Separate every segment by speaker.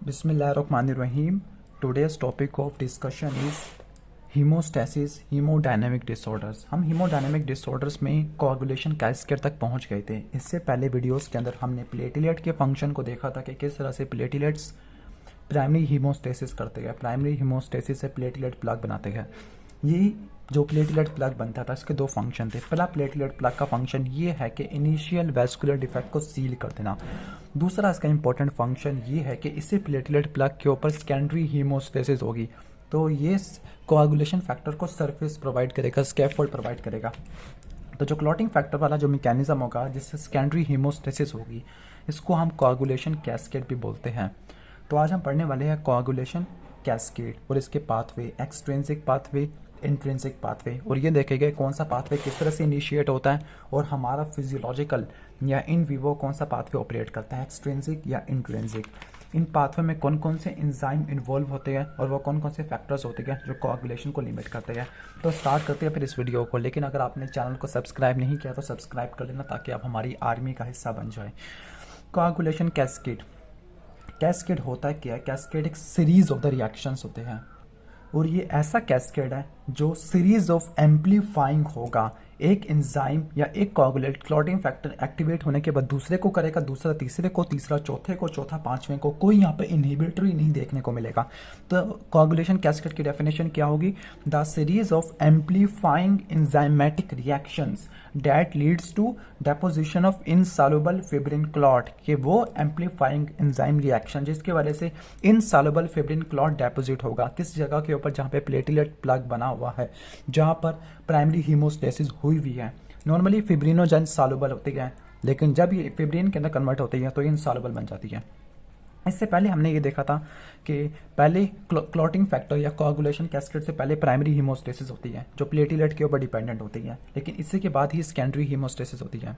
Speaker 1: Bismillahirrahmanirrahim. Today's topic of discussion is homeostasis haemodynamic disorders. हम haemodynamic disorders में coagulation cascade तक पहुंच गए थे। इससे पहले वीडियोस के अंदर हमने प्लेटिलेट के फंक्शन को देखा था कि किस तरह से प्लेटिलेट्स प्राइमरी हीमोस्टेसिस करते हैं। प्राइमरी हीमोस्टेसिस से प्लेटिलेट प्लग बनाते हैं। ये जो प्लेटिलेट प्लग बनता था इसके दो फंक्शन थे। पहला प्लेटिलेट प्लग का फंक्शन ये है कि इनिशियल वैस्कुलर डिफेक्ट को सील कर देना। दूसरा इसका इंपॉर्टेंट फंक्शन ये है कि इससे प्लेटिलेट प्लग के ऊपर सेकेंडरी हीमोस्टेसिस होगी तो ये कोआगुलेशन फैक्टर को सरफेस प्रोवाइड करेगा, स्कैफोल्ड प्रोवाइड करेगा। तो जो क्लॉटिंग फैक्टर वाला जो मैकेनिज्म होगा जिससे सेकेंडरी हीमोस्टेसिस होगी इसको हम कोआगुलेशन कैस्केड भी बोलते हैं। तो आज हम पढ़ने वाले हैं कोआगुलेशन कैस्केड और इसके pathway, extrinsic pathway, intrinsic pathway, और ये देखेंगे कौन सा पाथवे किस तरह से इनिशिएट होता है और हमारा फिजियोलॉजिकल या इन विवो कौन सा पाथवे ऑपरेट करता है, एक्सट्रिंसिक या इंट्रिंसिक। इन पाथवे में कौन कौन से एंजाइम इन्वॉल्व होते हैं और वो कौन कौन से फैक्टर्स होते हैं जो कोआगुलेशन को लिमिट करते हैं। तो स्टार्ट करते हैं फिर इस वीडियो को। लेकिन अगर आपने चैनल को सब्सक्राइब नहीं किया तो सब्सक्राइब कर लेना ताकि आप हमारी आर्मी का हिस्सा बन जाए। Coagulation cascade. कैस्केड होता है क्या है? कैस्केड एक सीरीज ऑफ द रिएक्शंस होते हैं और ये ऐसा कैस्केड है जो सीरीज ऑफ एम्पलीफाइंग होगा। एक एंजाइम या एक कोआगुलेट क्लॉटिंग फैक्टर एक्टिवेट होने के बाद दूसरे को करेगा, दूसरा तीसरे को, तीसरा चौथे को, चौथा पांचवें को। कोई यहाँ पे इनहिबिटरी नहीं देखने को मिलेगा। तो कोआगुलेशन कैस्केड की डेफिनेशन क्या होगी? The series of amplifying enzymatic reactions that leads to deposition of insoluble fibrin clot. कि वो एम्पलीफाइंग एंजाइम रिएक्शन जिसकी वजह से इनसॉल्युबल फिब्रिन क्लॉट डेपोजिट होगा किस जगह के ऊपर? जहाँ पे प्लेटिलेट प्लग बना हुआ है, जहाँ पर प्राइमरी हीमोस्टेसिस हुई हुई है। नॉर्मली फिब्रिनोजन सॉल्युबल होती है लेकिन जब ये फिब्रिन के अंदर कन्वर्ट होती है तो इनसॉल्युबल बन जाती है। इससे पहले हमने ये देखा था कि पहले क्लॉटिंग फैक्टर या कोआगुलेशन कैस्केड से पहले प्राइमरी हीमोस्टेसिस होती है जो प्लेटिलेट के ऊपर डिपेंडेंट होती है, लेकिन इसी के बाद ही सेकेंडरी हीमोस्टेसिस होती है।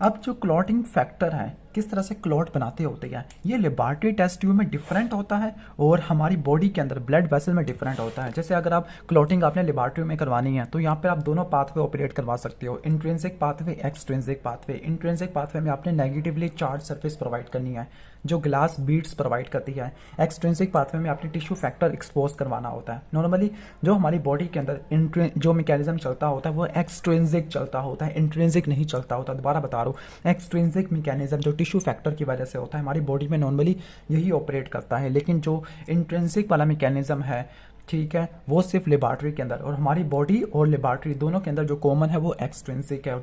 Speaker 1: अब जो क्लॉटिंग फैक्टर है किस तरह से क्लॉट बनाते होते हैं ये लेबॉरेटरी टेस्ट ट्यूब में डिफरेंट होता है और हमारी बॉडी के अंदर ब्लड वेसल में डिफरेंट होता है। जैसे अगर आप क्लॉटिंग आपने लेबॉरेटरी में करवानी है तो यहाँ पर आप दोनों पाथवे ऑपरेट करवा सकते हो, intrinsic pathway, extrinsic pathway. Intrinsic pathway में आपने नेगेटिवली चार्ज सरफेस प्रोवाइड करनी है जो ग्लास बीड्स प्रोवाइड करती है। एक्सट्रिंसिक पाथवे में आपने टिश्यू फैक्टर एक्सपोज करवाना होता है। नॉर्मली जो हमारी बॉडी के अंदर जो मैकेनिज्म चलता होता है वो एक्सट्रिंसिक चलता होता है, इंट्रिंसिक नहीं चलता होता। दोबारा बता रहा हूँ, एक्सट्रिंसिक मैकेनिज्म जो टिश्यू फैक्टर की वजह से होता है हमारी बॉडी में नॉर्मली यही ऑपरेट करता है। लेकिन जो इंट्रिंसिक वाला मैकेनिज्म है, ठीक है, वो सिर्फ लेबॉरेटरी के अंदर और हमारी बॉडी और लेबॉरेटरी दोनों के अंदर जो कॉमन है वो एक्सट्रिंसिक है, और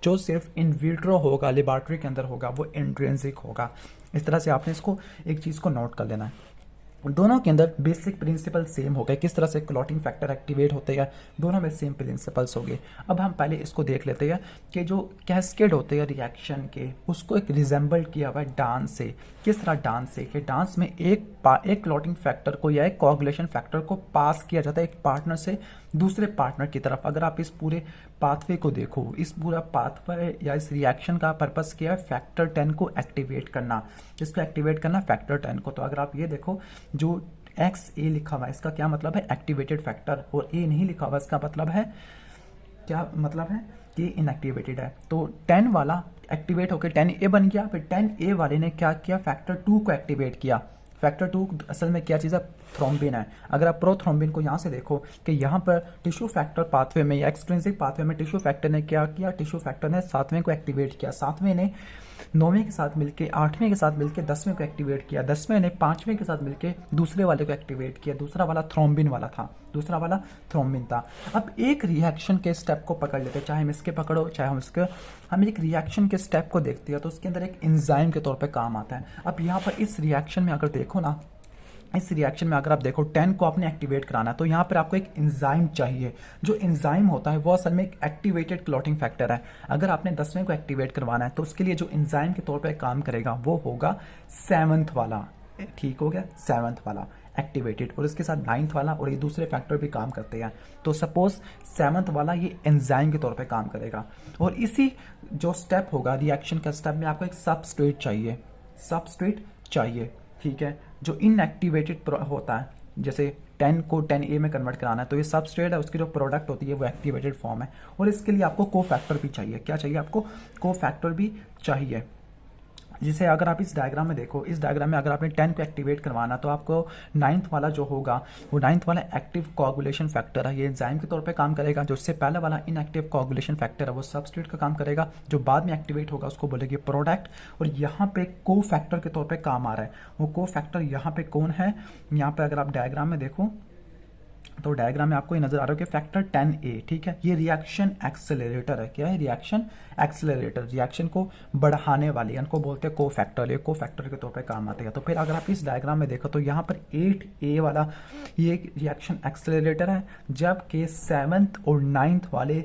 Speaker 1: जो सिर्फ इन विट्रो होगा, लेबॉरेटरी के अंदर होगा, वो इंट्रिंसिक होगा। इस तरह से आपने इसको एक चीज़ को नोट कर लेना है। दोनों के अंदर बेसिक प्रिंसिपल सेम हो गए। किस तरह से क्लॉटिंग फैक्टर एक्टिवेट होते हैं दोनों में सेम प्रिंसिपल्स हो गए। अब हम पहले इसको देख लेते हैं कि जो कैस्केड होते हैं रिएक्शन के उसको एक रिजेंबल किया हुआ है डांस से। किस तरह डांस से? कि डांस में एक क्लॉटिंग फैक्टर को या एक कोआगुलेशन फैक्टर को पास किया जाता है एक पार्टनर से दूसरे पार्टनर की तरफ। अगर आप इस पूरे पाथवे को देखो, इस पूरा पाथवे या इस रिएक्शन का पर्पस क्या है? फैक्टर 10 को एक्टिवेट करना। जिसको एक्टिवेट करना? फैक्टर 10 को। तो अगर आप ये देखो जो XA लिखा हुआ है इसका क्या मतलब है? एक्टिवेटेड फैक्टर, और A नहीं लिखा हुआ इसका मतलब है क्या? मतलब है कि इनएक्टिवेटेड है। तो 10 वाला एक्टिवेट होकर 10A बन गया। फिर 10A वाले ने क्या किया? फैक्टर 2 को एक्टिवेट किया। फैक्टर 2 असल में क्या चीज़ है? थ्रोम्बिन है। अगर आप प्रोथ्रोम्बिन को यहाँ से देखो कि यहाँ पर टिश्यू फैक्टर पाथवे में या एक्सट्रिंसिक पाथवे में टिश्यू फैक्टर ने क्या किया? टिश्यू फैक्टर ने 7वें को एक्टिवेट किया, 7वें ने 9वें के साथ मिलके, 8वें के साथ मिलके 10वें को एक्टिवेट किया, 10वें ने 5वें के साथ मिलके दूसरे वाले को एक्टिवेट किया। दूसरा वाला थ्रोम्बिन वाला था, दूसरा वाला थ्रोम्बिन था। अब एक रिएक्शन के स्टेप को पकड़ लेते, चाहे हम इसके पकड़ो चाहे हम एक रिएक्शन के स्टेप को देखते हैं तो उसके अंदर एक एंजाइम के तौर पे काम आता है। अब यहाँ पर इस रिएक्शन में अगर देखो ना, इस रिएक्शन में अगर आप देखो 10 को आपने एक्टिवेट कराना है तो यहाँ पर आपको एक एंजाइम चाहिए। जो एंजाइम होता है वो असल में एक एक्टिवेटेड क्लॉटिंग फैक्टर है। अगर आपने 10वें को एक्टिवेट करवाना है तो उसके लिए जो एंजाइम के तौर पर काम करेगा वो होगा 7th वाला। ठीक हो गया, 7th वाला एक्टिवेटेड, और इसके साथ 9th वाला, और ये दूसरे फैक्टर भी काम करते हैं। तो सपोज 7th वाला ये एंजाइम के तौर पे काम करेगा। और इसी जो स्टेप होगा रिएक्शन का स्टेप में आपको एक सबस्ट्रेट चाहिए, ठीक है, जो इनएक्टिवेटेड होता है। जैसे 10 को 10A में कन्वर्ट कराना है तो ये सबस्ट्रेट है, उसकी जो प्रोडक्ट होती है वो एक्टिवेटेड फॉर्म है। और इसके लिए आपको कोफैक्टर भी चाहिए। क्या चाहिए आपको? कोफैक्टर भी चाहिए। जिसे अगर आप इस डायग्राम में देखो, इस डायग्राम में अगर आपने 10 को एक्टिवेट करवाना तो आपको 9th वाला जो होगा वो 9th वाला एक्टिव कोआगुलेशन फैक्टर है, ये एंजाइम के तौर पे काम करेगा। जो इससे पहले वाला इनएक्टिव कोआगुलेशन फैक्टर है वो सबस्ट्रेट का काम करेगा, जो बाद में एक्टिवेट होगा उसको बोलेंगे प्रोडक्ट। और यहाँ पे को फैक्टर के तौर पर काम आ रहा है, वो को फैक्टर यहाँ पे कौन है, यहाँ पे अगर आप डायग्राम में देखो तो डायग्राम में आपको ये नजर आ रहा है कि फैक्टर 10A, ठीक है, ये रिएक्शन एक्सेलरेटर है। क्या है? रिएक्शन एक्सेलरेटर, रिएक्शन को बढ़ाने वाली, इनको बोलते हैं को फैक्टर, ये को फैक्टर के तौर पे काम आते हैं। तो फिर अगर आप इस डायग्राम में देखो तो यहाँ पर 8A वाला ये रिएक्शन एक्सेलरेटर है, जबकि 7th और 9th वाले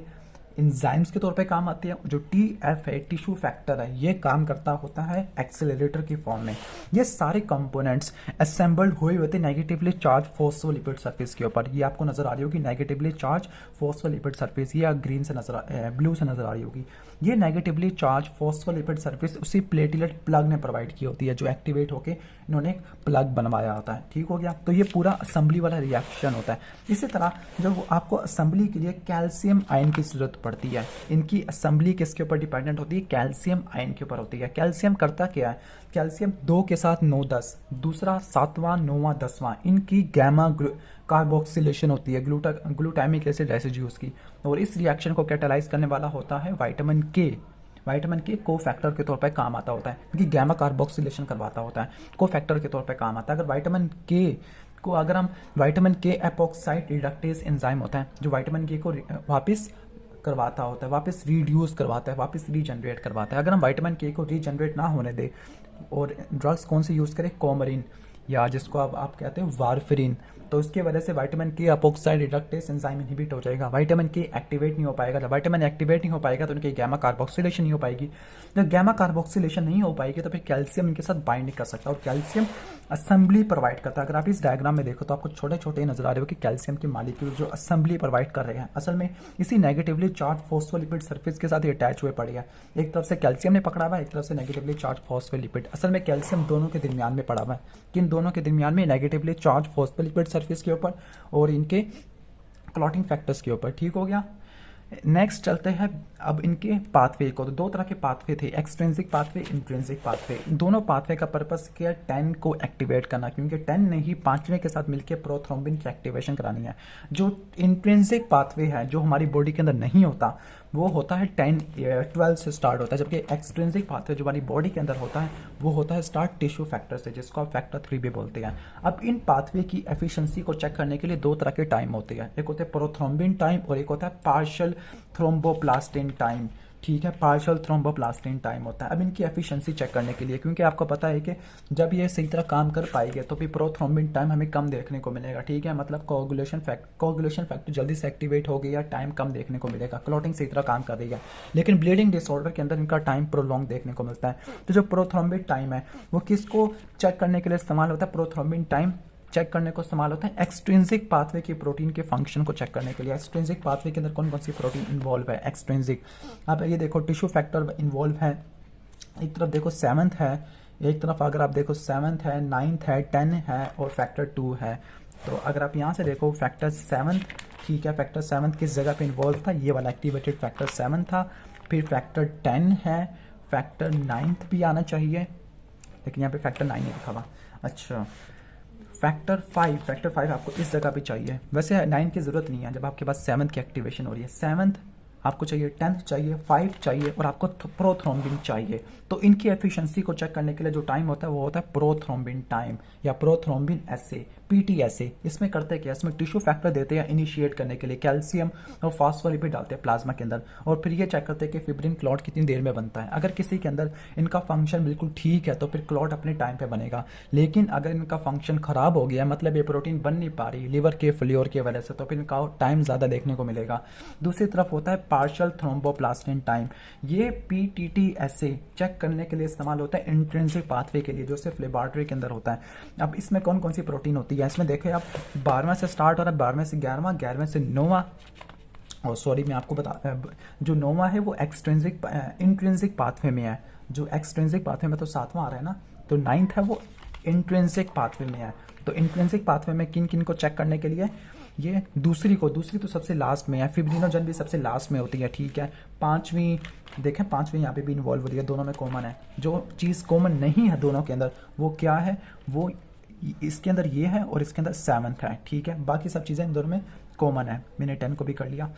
Speaker 1: इंजाइम्स के तौर पे काम आती है। जो TF है, टिश्यू फैक्टर है, ये काम करता होता है एक्सेलरेटर की फॉर्म में। ये सारे कंपोनेंट्स असेंबल्ड हुए होते नेगेटिवली चार्ज फॉस्फोलिपिड सरफेस के ऊपर। ये आपको नजर आ रही होगी नेगेटिवली चार्ज फॉस्फोलिपिड सरफेस, ये ग्रीन से नजर ब्लू से नजर आ रही होगी। ये नेगेटिवली चार्ज फॉस्फोलिपिड सरफेस उसी प्लेटलेट प्लग ने प्रोवाइड की होती है, जो एक्टिवेट होकर इन्होंने एक प्लग बनवाया होता है। ठीक हो गया? तो ये पूरा असेंबली वाला रिएक्शन होता है। इसी तरह जब आपको असेंबली के लिए कैल्शियम आयन की जरूरत पड़ती है, इनकी असेंबली किसके ऊपर डिपेंडेंट होती है? कैल्शियम आयन के ऊपर होती है। कैल्शियम करता क्या है? कैल्शियम 2 के साथ 9, 10, दूसरा 7वां, 9वां, 10वां, इनकी गैमा कार्बोक्सिलेशन होती है ग्लूटामिक एसिड रेसिड्यूज की। और इस रिएक्शन को कैटालाइज करने वाला होता है विटामिन के। विटामिन के को फैक्टर के तौर पर काम आता होता है, क्योंकि गैमा कार्बोक्सिलेशन करवाता होता है, को फैक्टर के तौर पर काम आता है। अगर विटामिन के को अगर हम विटामिन के एपॉक्साइड रिडक्टेज एंजाइम होता है, जो विटामिन के को वापस करवाता होता है, वापस रिड्यूस करवाता है, वापस रीजनरेट करवाता है। अगर हम विटामिन के को रीजनरेट ना होने दें और ड्रग्स कौन से यूज़ करें? कोमरिन, या जिसको आप कहते हैं वारफरिन, तो इसकी वजह से विटामिन के एपॉक्साइड रिडक्टेज एंजाइम इनहिबिट हो जाएगा, विटामिन के एक्टिवेट नहीं हो पाएगा। जब विटामिन एक्टिवेट नहीं हो पाएगा तो उनकी गैमा कार्बोक्सिलेशन नहीं हो पाएगी। जब गैमा कार्बोक्सिलेशन नहीं हो पाएगी तो फिर कैल्शियम इनके साथ बाइंड नहीं कर सकता, और कैल्शियम असेंबली प्रोवाइड करता है। अगर आप इस डायग्राम में देखो तो आपको छोटे छोटे नजर आ रहे हो कि कैल्शियम के मालिक्यूल जो असेंबली प्रोवाइड कर रहे हैं, असल में इसी नेगेटिवली चार्ज फॉस्फोलिपिड सरफेस के साथ ये अटैच हुए पड़े हैं। एक तरफ से कैल्शियम ने पकड़ा हुआ है, एक तरफ से नेगेटिवली चार्ज फॉस्फोलिपिड। असल में कैल्शियम दोनों के दरमियान में पड़ा हुआ है, किन दोनों के दरमियान में? नेगेटिवली चार्ज फॉस्फोलिपिड सरफेस के ऊपर और इनके क्लॉटिंग फैक्टर्स के ऊपर। ठीक हो गया? नेक्स्ट चलते हैं अब इनके पाथवे को। तो 2 तरह के पाथवे थे, एक्सट्रिंसिक पाथवे, इंट्रिंसिक पाथवे। दोनों पाथवे का पर्पस क्या? 10 को एक्टिवेट करना, क्योंकि 10 ने ही 5वें के साथ मिलकर प्रोथ्रोम्बिन की एक्टिवेशन करानी है। जो इंट्रिंसिक पाथवे है, जो हमारी बॉडी के अंदर नहीं होता, वो होता है 12 से स्टार्ट होता है, जबकि एक्सट्रिंसिक पाथवे जो हमारी बॉडी के अंदर होता है वो होता है स्टार्ट टिश्यू फैक्टर से, जिसको आप फैक्टर 3 भी बोलते हैं। अब इन पाथवे की एफिशिएंसी को चेक करने के लिए 2 तरह के टाइम होते हैं, एक होता है प्रोथ्रोम्बिन टाइम और एक होता है पार्शियल थ्रोम्बोप्लास्टिन टाइम। ठीक है, पार्शियल थ्रोम्बोप्लास्टिन टाइम होता है। अब इनकी एफिशिएंसी चेक करने के लिए, क्योंकि आपको पता है कि जब ये सही तरह काम कर पाएंगे तो फिर प्रोथ्रोम्बिन टाइम हमें कम देखने को मिलेगा। ठीक है, मतलब कोगुलेशन फैक्टर जल्दी से एक्टिवेट हो गई या टाइम कम देखने को मिलेगा, क्लॉटिंग सही तरह काम कर रही है। लेकिन ब्लीडिंग डिसऑर्डर के अंदर इनका टाइम प्रोलॉन्ग देखने को मिलता है। तो जो प्रोथ्रोम्बिन टाइम है वो किसको चेक करने के लिए इस्तेमाल होता है? प्रोथ्रोम्बिन टाइम चेक करने को इस्तेमाल होता है एक्सट्रिंसिक पाथवे की प्रोटीन के फंक्शन को चेक करने के लिए। एक्सट्रिंसिक पाथवे के अंदर कौन कौन सी प्रोटीन इन्वॉल्व है? एक्सट्रिंसिक, अब ये देखो टिश्यू फैक्टर इन्वॉल्व है, एक तरफ देखो 7th है, एक तरफ अगर आप देखो 7th है, 9th है, 10 है और फैक्टर 2 है। तो अगर आप यहाँ से देखो फैक्टर 7, ठीक है, फैक्टर 7 किस जगह पे इन्वॉल्व था? ये वाला एक्टिवेटेड फैक्टर 7 था। फिर फैक्टर 10 है, फैक्टर 9th भी आना चाहिए, लेकिन यहाँ पे फैक्टर 9 नहीं लिखा हुआ। अच्छा, फैक्टर 5 आपको इस जगह पे चाहिए। वैसे 9 की जरूरत नहीं है जब आपके पास 7th की एक्टिवेशन हो रही है। 7th आपको चाहिए, 10th चाहिए, 5 चाहिए और आपको प्रोथ्रोम्बिन चाहिए। तो इनकी एफिशिएंसी को चेक करने के लिए जो टाइम होता है वो होता है प्रोथ्रोम्बिन टाइम या प्रोथ्रोम्बिन एसे, पीटीएसए। इसमें करते क्या? इसमें टिश्यू फैक्टर देते हैं इनिशिएट करने के लिए, कैल्शियम और फास्फोलिपिड डालते हैं प्लाज्मा के अंदर, और फिर ये चेक करते हैं कि फिब्रिन क्लॉट कितनी देर में बनता है। अगर किसी के अंदर इनका फंक्शन बिल्कुल ठीक है तो फिर क्लॉट अपने टाइम पे बनेगा, लेकिन अगर इनका फंक्शन खराब हो गया, मतलब ये प्रोटीन बन नहीं पा रही लीवर के फेल्योर की वजह से, तो फिर इनका टाइम ज़्यादा देखने को मिलेगा। दूसरी तरफ होता है पार्शियल थ्रोम्बोप्लास्टिन टाइम। ये पीटीटीएसए चेक करने के लिए इस्तेमाल होता है इंट्रिंसिक पाथवे के लिए, जो सिर्फ लेबोरेटरी के अंदर होता है। अब इसमें कौन कौन सी प्रोटीन होती है? इसमें देखें आप 12वां से स्टार्ट हो रहा है, 12वें से 11वां, 11वें से 9वां, और सॉरी मैं आपको बता, जो 9वां है वो इंट्रिंसिक पाथवे में है। जो एक्सट्रिंसिक पाथवे में तो 7वां आ रहा है ना, तो 9th है वो इंट्रिंसिक पाथवे में है। तो इंट्रिंसिक पाथवे में किन किन को चेक करने के लिए? ये दूसरी तो सबसे लास्ट में है, फिब्रिनोजन भी सबसे लास्ट में होती है, ठीक है। पांचवी देखें, पांचवी यहाँ पे भी इन्वॉल्व हो रही है, दोनों में कॉमन है। जो चीज़ कॉमन नहीं है दोनों के अंदर वो क्या है, वो इसके अंदर ये है और इसके अंदर 7th है, ठीक है। बाकी सब चीज़ें इन दोनों में कॉमन है। मैंने 10 को भी कर लिया।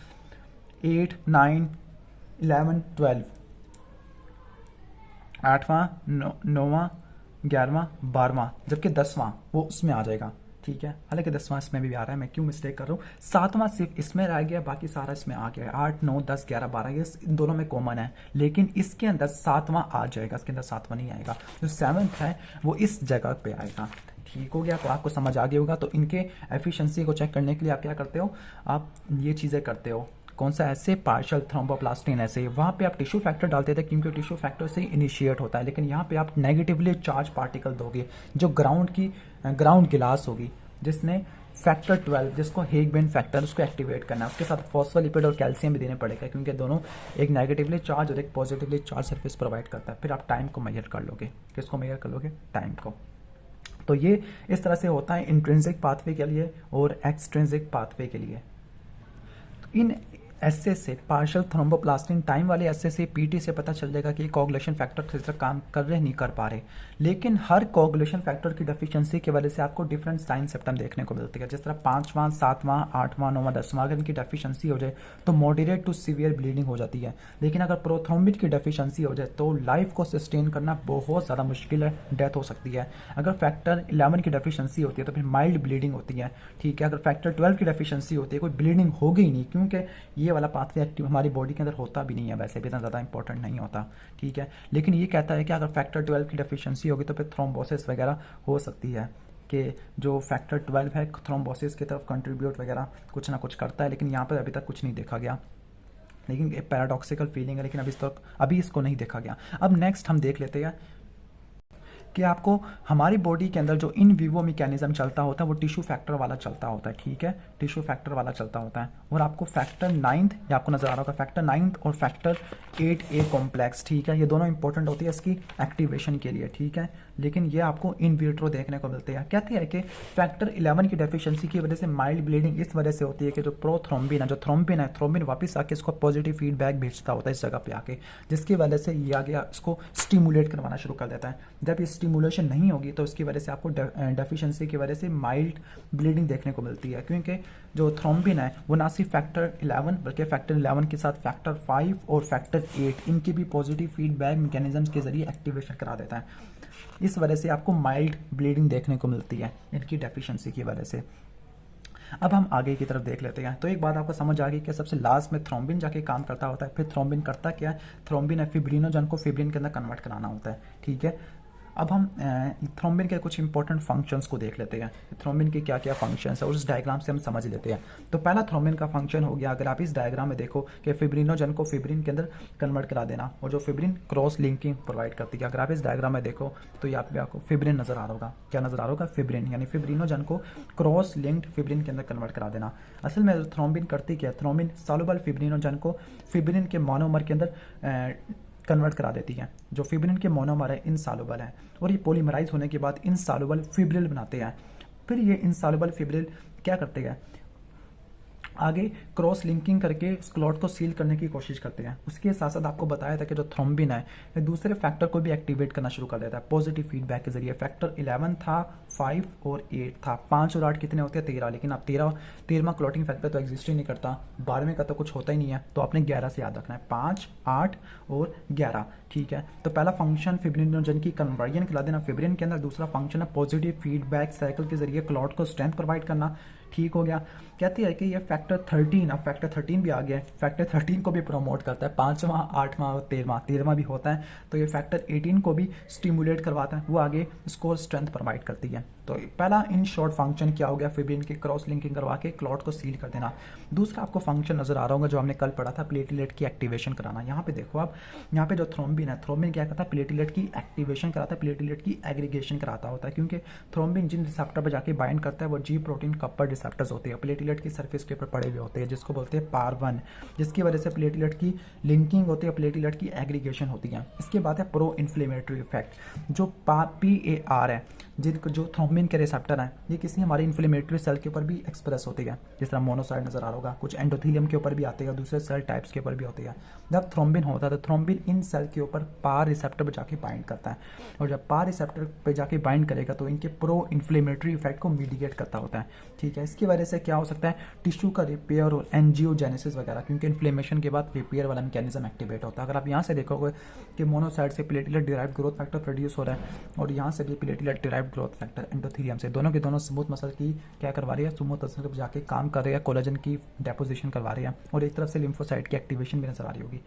Speaker 1: 8, 9, 11, 12, 8वां, 9वां, 11वां, 12वां, जबकि 10वां वो उसमें आ जाएगा, ठीक है। हालांकि 10वां इसमें भी आ रहा है, मैं क्यों मिस्टेक कर रहा हूँ। 7वां सिर्फ इसमें रह गया, बाकी सारा इसमें आ गया है। 8, 9, 10, 11, 12 ये इन दोनों में कॉमन है, लेकिन इसके अंदर 7वां आ जाएगा, इसके अंदर 7वां नहीं आएगा। जो 7th है वो इस जगह पे आएगा, ठीक हो गया। तो आपको समझ आ गया होगा। तो इनके एफिशिएंसी को चेक करने के लिए आप क्या करते हो, आप ये चीज़ें करते हो। कौन सा ऐसे, पार्शियल थ्रोम्बोप्लास्टिन ऐसे, वहाँ पे आप टिश्यू फैक्टर डालते थे क्योंकि टिश्यू फैक्टर से इनिशिएट होता है, लेकिन यहाँ पे आप नेगेटिवली चार्ज पार्टिकल दोगे, जो ग्राउंड गिलास होगी जिसने फैक्टर 12 जिसको हेगबेन फैक्टर उसको एक्टिवेट करना है, उसके साथ फॉस्फोलिपिड और कैल्शियम भी देने पड़ेगा, क्योंकि दोनों एक नेगेटिवली चार्ज और एक पॉजिटिवली चार्ज सरफेस प्रोवाइड करता है। फिर आप टाइम को मेजर कर लोगे, किसको मेजर कर लोगे, टाइम को। तो ये इस तरह से होता है इंट्रिंसिक पाथवे के लिए और एक्सट्रिंसिक पाथवे के लिए। इन एसए से, पार्शियल थ्रोम्बोप्लास्टिन टाइम वाले एसए से, पीटी से पता चल जाएगा कि कोगुलेशन फैक्टर किस तरह काम कर रहे नहीं कर पा रहे। लेकिन हर कोगुलेशन फैक्टर की डेफिशिएंसी की वजह से आपको डिफरेंट साइन सिम्टम देखने को मिलती है। जिस तरह 5वां, 7वां, 8वां, 9वां, 10वां अगर इनकी डेफिशिएंसी हो जाए तो मॉडरेट टू सीवियर ब्लीडिंग हो जाती है। लेकिन अगर प्रोथ्रोम्बिन की डेफिशिएंसी हो जाए तो लाइफ को सस्टेन करना बहुत ज़्यादा मुश्किल है, डेथ हो सकती है। अगर फैक्टर 11 की डेफिशिएंसी होती है तो फिर माइल्ड ब्लीडिंग होती है, ठीक है। अगर फैक्टर 12 की डेफिशिएंसी होती है कोई ब्लीडिंग होगी ही नहीं, क्योंकि ये वाला पाथवे एक्टिव हमारी बॉडी के अंदर होता भी नहीं है, वैसे भी इतना ज़्यादा इंपॉर्टेंट नहीं होता, ठीक है। लेकिन ये कहता है कि अगर फैक्टर 12 की डेफिशिएंसी होगी तो फिर थ्रोम्बोसिस वगैरह हो सकती है, कि जो फैक्टर 12 है थ्रोम्बोसिस की तरफ कंट्रीब्यूट वगैरह कुछ ना कुछ करता है। लेकिन यहाँ पर अभी तक कुछ नहीं देखा गया, लेकिन एक पैराडॉक्सिकल फीलिंग है, लेकिन अभी इसको नहीं देखा गया। अब नेक्स्ट हम देख लेते हैं कि आपको हमारी बॉडी के अंदर जो इन विवो मैकेनिज्म चलता होता है वो टिश्यू फैक्टर वाला चलता होता है, ठीक है। टिश्यू फैक्टर वाला चलता होता है, और आपको फैक्टर 9th, ये आपको नजर आ रहा होगा, फैक्टर 9th और फैक्टर 8A कॉम्प्लेक्स, ठीक है। ये दोनों इंपॉर्टेंट होती है इसकी एक्टिवेशन के लिए, ठीक है। लेकिन ये आपको इन विट्रो देखने को मिलते हैं। कहते हैं कि फैक्टर 11 की डेफिशिएंसी की वजह से माइल्ड ब्लीडिंग इस वजह से होती है कि जो प्रोथ्रोम्बिन है, जो थ्रोम्बिन है, थ्रोम्बिन वापस आके इसको पॉजिटिव फीडबैक भेजता होता है इस जगह पे आके, जिसकी वजह से ये आगे इसको स्टिमुलेट करवाना शुरू कर देता है। जब ये स्टिमुलेशन नहीं होगी तो इसकी वजह से आपको डेफिशिएंसी की वजह से माइल्ड ब्लीडिंग देखने को मिलती है, क्योंकि जो थ्रोम्बिन है वो ना सिर्फ फैक्टर 11 बल्कि फैक्टर 11 के साथ फैक्टर 5 और फैक्टर 8 इनकी भी पॉजिटिव फीडबैक मैकेनिज्म के जरिए एक्टिवेशन करा देता है। इस वजह से आपको माइल्ड ब्लीडिंग देखने को मिलती है इनकी डेफिशिएंसी की वजह से। अब हम आगे की तरफ देख लेते हैं। तो एक बात आपको समझ आ गई कि सबसे लास्ट में थ्रोम्बिन जाके काम करता होता है। फिर थ्रोम्बिन करता क्या है, थ्रोम्बिन है फिब्रिनोजन को फिब्रिन के अंदर कन्वर्ट कराना होता है, ठीक है। अब हम थ्रोम्बिन के कुछ इंपॉर्टेंट फंक्शंस को देख लेते हैं, थ्रोम्बिन के क्या क्या फंक्शंस है और उस डायग्राम से हम समझ लेते हैं। तो पहला थ्रोम्बिन का फंक्शन हो गया, अगर आप इस डायग्राम में देखो कि फिब्रिनोजन को फिब्रिन के अंदर कन्वर्ट करा देना, और जो फिब्रिन क्रॉस लिंकिंग प्रोवाइड करती है। अगर आप इस डायग्राम में देखो तो यहाँ पे आपको फिब्रिन नजर आ रहा होगा, क्या नजर आ रहा होगा, फिब्रिन, यानी फिब्रिनोजन को क्रॉस लिंक्ड फिब्रिन के अंदर कन्वर्ट करा देना। असल में थ्रोम्बिन करती क्या है, थ्रोम्बिन सॉल्युबल फिब्रिनोजन को फिब्रिन के मोनोमर के अंदर कन्वर्ट करा देती है। जो फिब्रिन के मोनोमर है इनसॉल्युबल है, और ये पॉलीमराइज होने के बाद इनसॉल्युबल फिब्रिल बनाते हैं। फिर ये इनसॉल्युबल फिब्रिल क्या करते हैं, आगे क्रॉस लिंकिंग करके क्लॉट को सील करने की कोशिश करते हैं। उसके साथ साथ आपको बताया था कि जो थ्रोम्बिन है ये दूसरे फैक्टर को भी एक्टिवेट करना शुरू कर देता है पॉजिटिव फीडबैक के जरिए। फैक्टर 11 था, 5 और 8 था। 5 और 8 कितने होते हैं, 13। लेकिन अब 13वां क्लॉटिंग फैक्टर तो एग्जिस्ट ही नहीं करता, 12वें का तो कुछ होता ही नहीं है, तो आपने 11 से याद रखना है, 5, 8 और 11, ठीक है। तो पहला फंक्शन फिब्रिनोजन की कन्वर्जन करा देना फिब्रिन के अंदर, दूसरा फंक्शन है पॉजिटिव फीडबैक साइकिल के जरिए क्लॉट को स्ट्रेंथ प्रोवाइड करना, ठीक हो गया। कहती है कि ये फैक्टर 13, अब फैक्टर 13 भी आ गया है, फैक्टर 13 को भी प्रमोट करता है, 5वां, 8वां और 13वां भी होता है। तो ये फैक्टर 18 को भी स्टिमुलेट करवाता है, वो आगे इसको स्ट्रेंथ प्रोवाइड करती है। तो पहला इन शॉर्ट फंक्शन क्या हो गया, फिब्रिन की क्रॉस लिंकिंग करवा के क्लॉट को सील कर देना। दूसरा आपको फंक्शन नजर आ रहा होगा जो हमने कल पढ़ा था, प्लेटलेट की एक्टिवेशन कराना। यहाँ पे देखो आप, यहाँ पे जो थ्रोम्बिन है, थ्रोम्बिन क्या करता है, प्लेटलेट की एक्टिवेशन कराता है, प्लेटलेट की एग्रीगेशन कराता होता है। क्योंकि थ्रोम्बिन जिन रिसेप्टर पर जाके बाइंड करता है वो जी प्रोटीन कपर रिसेप्टर्स होते हैं, प्लेटलेट की सरफेस के ऊपर पड़े हुए होते हैं, जिसको बोलते हैं PAR1, जिसकी वजह से प्लेटलेट की लिंकिंग होती है, प्लेटलेट की एग्रीगेशन होती है। इसके बाद है प्रो इन्फ्लेमेटरी इफेक्ट, जो PAR है, जिनको जो थ्रोम्बिन के रिसेप्टर हैं ये किसी हमारी इन्फ्लेमेटरी सेल के ऊपर भी एक्सप्रेस होती है, जिस तरह मोनोसाइट नजर आ रहा होगा, कुछ एंडोथेलियम के ऊपर भी आती है, दूसरे सेल टाइप्स के ऊपर भी होती है। जब थ्रोम्बिन होता है तो थ्रोम्बिन इन सेल के ऊपर पार रिसेप्टर पर जाके बाइंड करता है, और जब पार रिसेप्टर पे जाके बाइंड करेगा तो इनके प्रो इन्फ्लेमेटरी इफेक्ट को मीडिएट करता होता है। ठीक है, इसकी वजह से क्या हो सकता है, टिश्यू का रिपेयर और एंजियोजेनेसिस वगैरह, क्योंकि इन्फ्लेमेशन के बाद रिपेयर वाला मैकेनिज्म एक्टिवेट होता है। अगर आप यहाँ से देखोगे कि मोनोसाइट से platelet derived growth factor produce हो रहा है, और यहाँ से भी platelet derived growth factor endothelium से, दोनों के दोनों स्मूथ मसल की क्या करवा रही है, स्मूथ मसल पर जाके काम कर रही है, कोलेजन की डेपोजिशन करवा रही है, और एक तरफ से लिम्फोसाइट की एक्टिवेशन भी नजर आ रही होगी।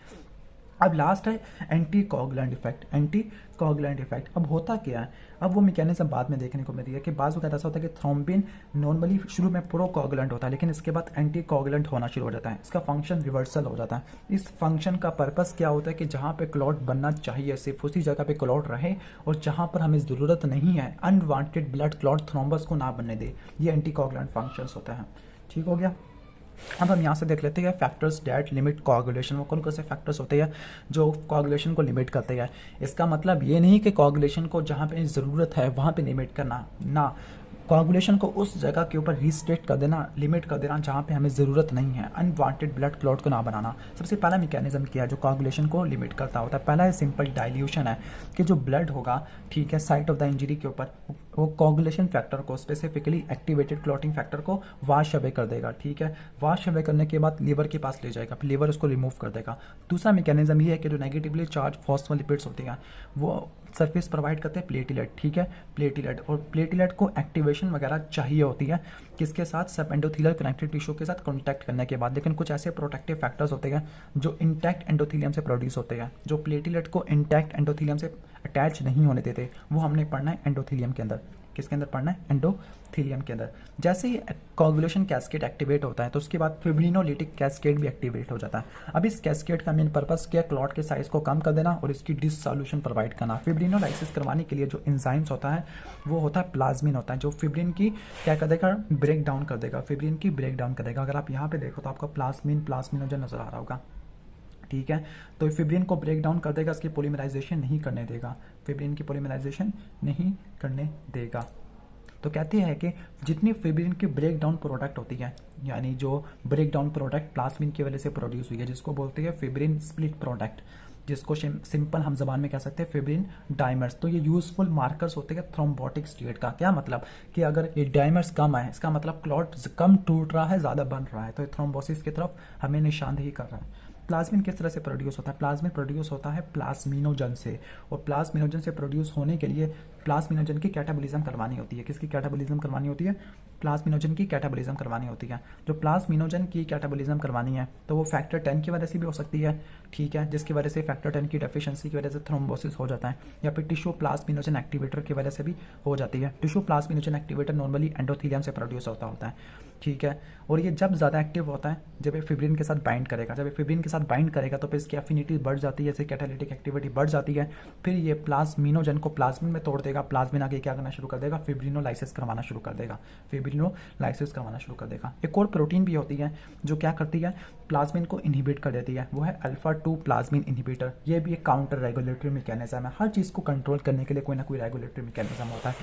Speaker 1: अब लास्ट है anti coagulant effect. Anti coagulant effect अब होता क्या है, अब वो मैकेनिज्म बाद में देखने को मिलती है कि बाज़ वगैरह ऐसा होता है कि थ्रोम्बिन नॉर्मली शुरू में प्रो कोगुलेंट होता है, लेकिन इसके बाद एंटी कोगुलेंट होना शुरू हो जाता है, इसका फंक्शन रिवर्सल हो जाता है। इस फंक्शन का पर्पस क्या होता है कि जहाँ पे क्लॉट बनना चाहिए सिर्फ उसी जगह पे क्लॉट रहे, और जहाँ पर हमें ज़रूरत नहीं है अनवांटेड ब्लड क्लॉट थ्रोम्बस को ना बनने दे, ये एंटी कोगुलेंट फंक्शंस होते हैं। ठीक हो गया। अब हम यहाँ से देख लेते हैं फैक्टर्स डेट लिमिट कोआगुलेशन। वो कौन कौन से फैक्टर्स होते हैं जो कोआगुलेशन को लिमिट करते हैं। इसका मतलब ये नहीं कि कोआगुलेशन को जहाँ पे ज़रूरत है वहाँ पे लिमिट करना, ना, कोआगुलेशन को उस जगह के ऊपर रिस्ट्रिक्ट कर देना, लिमिट कर देना जहाँ पे हमें ज़रूरत नहीं है, अनवांटेड ब्लड क्लॉट को ना बनाना। सबसे पहला मैकेनिज्म क्या है जो कोआगुलेशन को लिमिट करता होता है, पहला है सिंपल डाइल्यूशन है, कि जो ब्लड होगा, ठीक है, साइट ऑफ द इंजरी के ऊपर वो कोआगुलेशन फैक्टर को, स्पेसिफिकली एक्टिवेटेड क्लॉटिंग फैक्टर को वॉश अवे कर देगा। ठीक है, वॉश अवे करने के बाद लीवर के पास ले जाएगा, फिर लीवर उसको रिमूव कर देगा। दूसरा मैकेनिज्म ये है कि जो नेगेटिवली चार्ज फॉस्फोलिपिड्स होती हैं वो सरफेस प्रोवाइड करते हैं प्लेटलेट। ठीक है, प्लेटलेट, और प्लेटलेट को एक्टिवेशन वगैरह चाहिए होती है किसके साथ, सब एंडोथेलियल कनेक्टिव टिश्यू के साथ कॉन्टैक्ट करने के बाद। लेकिन कुछ ऐसे प्रोटेक्टिव फैक्टर्स होते हैं जो इंटैक्ट एंडोथेलियम से प्रोड्यूस होते हैं, जो प्लेटलेट को इंटैक्ट एंडोथेलियम से अटैच नहीं होने देते, वो हमने पढ़ना है एंडोथेलियम के अंदर। किसके अंदर पढ़ना है, एंडोथेलियम के अंदर। जैसे ही कोआगुलेशन कैस्केड एक्टिवेट होता है तो उसके बाद फिब्रिनोलिटिक कैस्केड भी एक्टिवेट हो जाता है। अब इस कैस्केड का मेन पर्पस क्या, क्लॉट के साइज को कम कर देना और इसकी डिसोल्यूशन प्रोवाइड करना। फिब्रिनोलाइसिस करवाने के लिए जो एंजाइम्स होता है वो होता है प्लाज्मिन होता है, जो फिब्रिन की क्या कर देगा, ब्रेक डाउन कर देगा, फिब्रिन की ब्रेक डाउन करेगा। अगर आप यहाँ पे देखो तो आपको प्लाज्मिनोजन नजर आ रहा होगा। ठीक है, तो फिब्रिन को ब्रेक डाउन कर देगा, इसकी पोलीमराइजेशन नहीं करने देगा, फिब्रिन की पोलीमराइजेशन नहीं करने देगा। तो कहते हैं कि जितनी फिब्रिन की ब्रेक डाउन प्रोडक्ट होती है, यानी जो ब्रेक डाउन प्रोडक्ट प्लाज्मिन की वजह से प्रोड्यूस हुई है, जिसको बोलते हैं फिब्रिन स्प्लिट प्रोडक्ट, जिसको सिंपल हम जबान में कह सकते हैं फिब्रिन डाइमर्स। तो ये यूजफुल मार्कर्स होते हैं थ्रोम्बोटिक स्टेट का। क्या मतलब कि अगर ये डाइमर्स कम है, इसका मतलब क्लॉट कम टूट रहा है, ज़्यादा बन रहा है, तो थ्रोम्बोसिस की तरफ हमें निशानदेही कर रहा है। प्लाज्मिन किस तरह से प्रोड्यूस होता है, प्लाज्मिन प्रोड्यूस होता है प्लाज्मिनोजन से, और प्लाज्मिनोजन से प्रोड्यूस होने के लिए प्लाज्मिनोजन की कैटाबॉलिज्म करवानी होती है। किसकी कैटाबॉलिज्म करवानी होती है, प्लाज्मिनोजन की कैटाबॉलिज्म करवानी होती है। जो प्लाज्मिनोजन की कैटाबॉलिज्म करवानी है तो वो फैक्टर 10 की वजह से भी हो सकती है, ठीक है, जिसकी वजह से फैक्टर 10 की डेफिशिएंसी की वजह से थ्रोम्बोसिस हो जाता है, या फिर टिश्यू प्लाज्मिनोजन एक्टिवेटर की वजह से भी हो जाती है। Tissue plasminogen activator normally endothelium से प्रोड्यूस होता है, ठीक है, और ये जब ज़्यादा एक्टिव होता है जब ये फिब्रिन के साथ बाइंड करेगा, जब ये फिब्रिन के साथ बाइंड करेगा तो फिर इसकी एफिनिटी बढ़ जाती है, इससे कैटालिटिक एक्टिविटी बढ़ जाती है, फिर ये प्लाज्मिनोजन को प्लाज्मिन में तोड़ देगा, प्लाज्मिन आगे क्या करना शुरू कर देगा, फिब्रिनोलाइसिस करवाना शुरू कर देगा, फिब्रिनोलाइसिस करवाना शुरू कर देगा। एक और प्रोटीन भी होती है जो क्या करती है, प्लाज्मिन को इनहिबिट कर देती है, वो है अल्फा 2 प्लाज्मिन इनहिबिटर। ये भी एक काउंटर रेगुलेटरी मैकेनिज्म है, हर चीज़ को कंट्रोल करने के लिए कोई ना कोई रेगुलेटरी मैकेनिज्म होता है।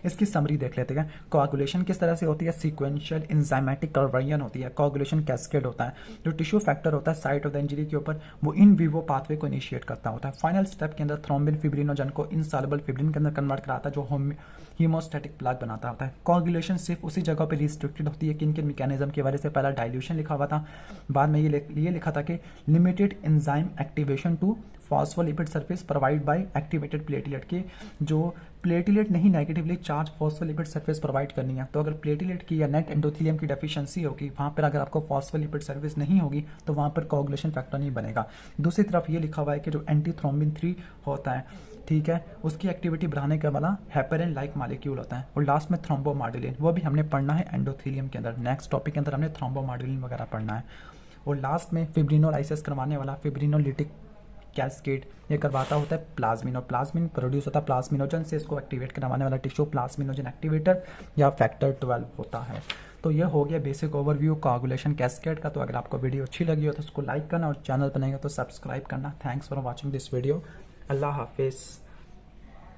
Speaker 1: इसकी समरी देख लेते हैं। कोआगुलेशन किस तरह से होती है, सीक्वेंशियल एंजाइमेटिक कन्वर्जन होती है, कोआगुलेशन कैस्केड होता है। जो टिश्यू फैक्टर होता है साइट ऑफ द इंजरी के ऊपर, वो इन विवो पाथवे को इनिशिएट करता होता है। फाइनल स्टेप के अंदर थ्रोम्बिन फिब्रिनोजन को इनसॉल्युबल फिब्रिन के अंदर कन्वर्ट कराता है, जो हीमोस्टैटिक प्लाक बनाता होता है। कोआगुलेशन सिर्फ उसी जगह पे रिस्ट्रिक्टेड होती है, किन किन मैकेनिज्म की वजह से, पहला डाइल्यूशन लिखा हुआ था, बाद में ये लिखा था कि limited enzyme activation to phospholipid surface provide by activated platelet, की जो प्लेटलेट नहीं negatively charge phospholipid surface provide करनी है, तो अगर प्लेटलेट की या नेट एंडोथेलियम की डेफिशिएंसी होगी, वहाँ पर अगर आपको फॉस्फोलिपिड सरफेस नहीं होगी तो वहाँ पर कोआगुलेशन फैक्टर नहीं बनेगा। दूसरी तरफ ये लिखा हुआ है कि जो एंटी थ्रोम्बिन 3 होता है, ठीक है, उसकी एक्टिविटी बढ़ाने का वाला हेपेरिन लाइक मॉलिक्यूल होता है, और लास्ट में थ्रोम्बोमॉड्यूलिन, वो भी हमने पढ़ना है एंडोथेलियम के अंदर। नेक्स्ट टॉपिक के अंदर हमने थ्रोम्बोमॉड्यूलिन वगैरह पढ़ना है। और लास्ट में फिब्रिनोलाइसिस करवाने वाला फिब्रिनोलिटिक कैस्केड ये करवाता होता है प्लाज्मिन, और प्लाज्मिन प्रोड्यूस होता है प्लाज्मिनोजन से, इसको एक्टिवेट करवाने वाला टिश्यू प्लाज्मिनोजन एक्टिवेटर या फैक्टर 12 होता है। तो ये हो गया बेसिक ओवरव्यू कोआगुलेशन कैस्केड का। तो अगर आपको वीडियो अच्छी लगी हो तो उसको लाइक करना, और चैनल पर नहीं हो तो सब्सक्राइब करना। Thanks for watching this video. अल्लाह हाफिज़।